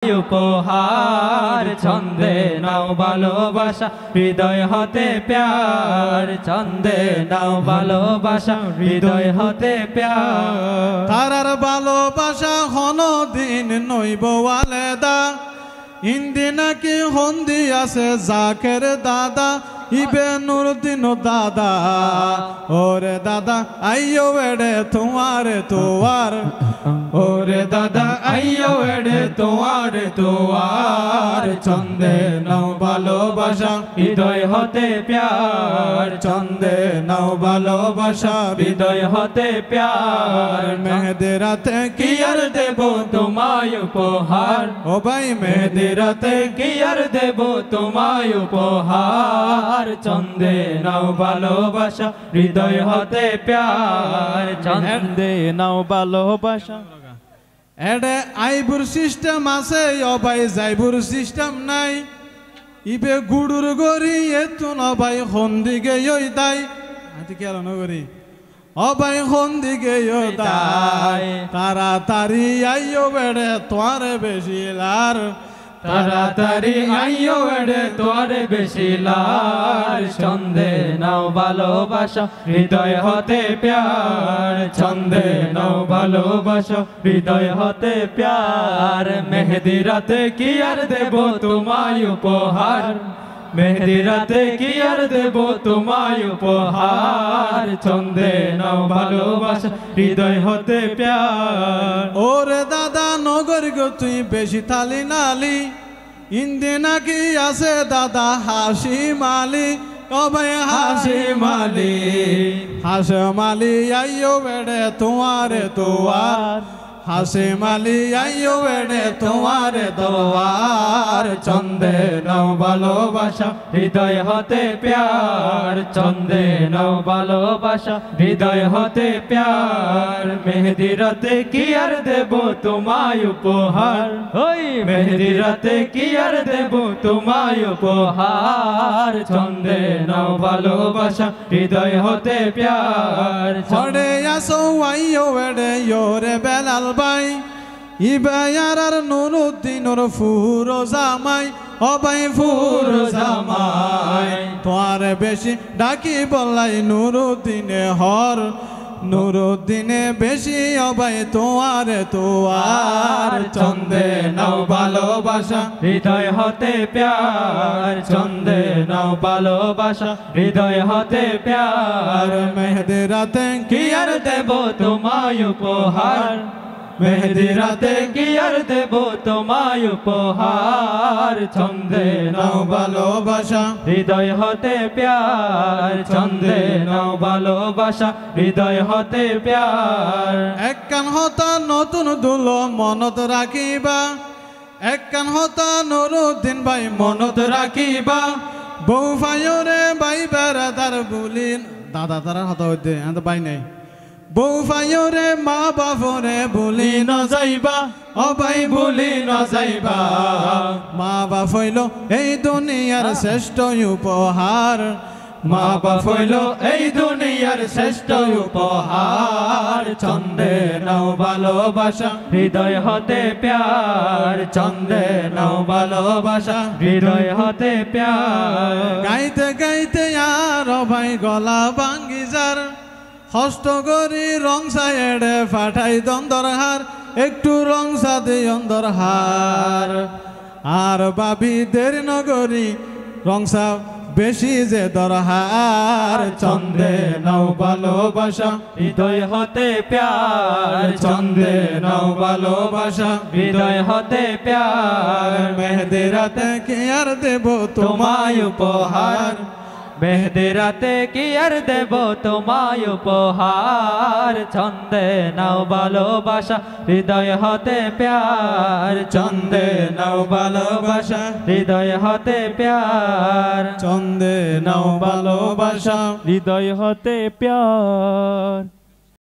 উপহার ছন্দে নাও ভালোবাসা হৃদয় হতে প্যার ছন্দে নাও ভালোবাসা হৃদয় হতে প্যার তারার ভালোবাসা হনো দিন নইব আলেদা ইন্দি নাকি হন্দি আছে জাকের দাদা ইবে নুরুদ্দিন দাদা ওরে দাদা আইয়ো এড়ে তোমার ওরে দাদা আইয়ো এড়ে তোমার ছন্দে নাও ভালোবাসা হৃদয় হতে প্যার ছন্দে নাও ভালোবাসা হৃদয় হতে প্যার মেহেদি রাতে কি আর দেব তোমায় উপহার ও ভাই মেহেদি রাতে কি আর দেব তোমায় উপহার ছন্দে নাও ভালোবাসা হৃদয় হতে প্যার ছন্দে নাও ভালোবাসা এডে আইবুর সিস্টেম আছে ও ভাই যাইবুর সিস্টেম নাই ইবে গুড়ুর গরি এতো না ভাই হন্দিকে ওই দাই আতি কি আলো নগরি ও ভাই হন্দিকে ওই দাই তাড়াতাড়ি আইও বেড়ে তোর বেশি লার তাড়াতাড়ি আইয়ো এড়ে তোর বেশি লার ছন্দে নাও ভালোবাসা হৃদয় হতে প্যার ছন্দে নাও ভালোবাসা হৃদয় হতে প্যার মেহেদি রাতে কি আর দেব তোমায় উপহার মেহেদি রাতে কি আর দেব তোমায় উপহার ছন্দে নাও ভালোবাসা হৃদয় হতে প্যার ওরে দাদা নগর গো তুই বেশি থালি নালি ইন্দি নাকি আছে দাদা হাসি মালি ও ভাই হাসি মালি হাসে মালি আইয়ো বেড়ে তোমার হাসে মালি আইয়ো বেড়ে তোমার দোয়ার ছন্দে নাও ভালোবাসা হৃদয় হতে প্যার ছন্দে নাও ভালোবাসা হৃদয় হতে প্যার মেহেদি রাতে কি আর দেব তোমায় উপহার ওই মেহেদি রাতে কি আর দেব তোমায় উপহার ছন্দে নাও ভালোবাসা হৃদয় হতে প্যার ছড়ে আসো আইয়ো বেড়ে ইয়োরে বেলাল ভাই ইবায়ার নুরুদ্দিনর ফুরো জামাই ও ভাই ফুরো জামাই তোর বেশি ডাকি বলাই নুরুদ্দিনে হর নুরুদ্দিনে বেশি ও ভাই তোয়ার ছন্দে নাও ভালোবাসা হৃদয় হতে প্যার ছন্দে নাও ভালোবাসা হৃদয় হতে প্যার মেহেদি রাতে কি আর দেব তোমায় উপহার মেহেদি রাতে কি আর দেব তোমায় উপহার ছন্দে নাও ভালোবাসা হৃদয় হতে প্যার ছন্দে নাও ভালোবাসা হৃদয় হতে প্যার একখান হতা নতুন দুলো মনত রাখিবা একখান হতা নুরুদ্দিন ভাই মনত রাখিবা বউ ফাইরে ভাই বেড়াদার বুলিন দাদা তারা হতা হইতে ভাই নাই বউ ফাইরে মা বাপরে ভুলি ন যাইবা ও ভাই ভুলি ন যাইবা মা বাপ হইল এই দুনিয়ার শ্রেষ্ঠ উপহার মা বাপ হইল এই দুনিয়ার শ্রেষ্ঠ উপহার ছন্দে নাও ভালোবাসা হৃদয় হতে প্যার ছন্দে নাও ভালোবাসা হৃদয় হতে প্যার গাইতে গাইতে আর ভাই গলা ভাঙ্গি যার হস্ত করি রং সাইডে ফাটাই দন্দরহার একটু রং সাদে অন্দরহার আর বাবি দেরি নগরী রংসা বেশি যে দরহার ছন্দে নাও ভালোবাসা হৃদয় হতে প্যার ছন্দে নাও ভালোবাসা হৃদয় হতে প্যার মেহেদি রাতে কি আর দেব তোমায় উপহার মেহেদি রাতে কি আর দেব তোমায় উপহার ছন্দে নাও ভালোবাসা হৃদয় হতে প্যার ছন্দে নাও ভালোবাসা হৃদয় হতে প্যার ছন্দে নাও ভালোবাসা হৃদয় হতে প্যার।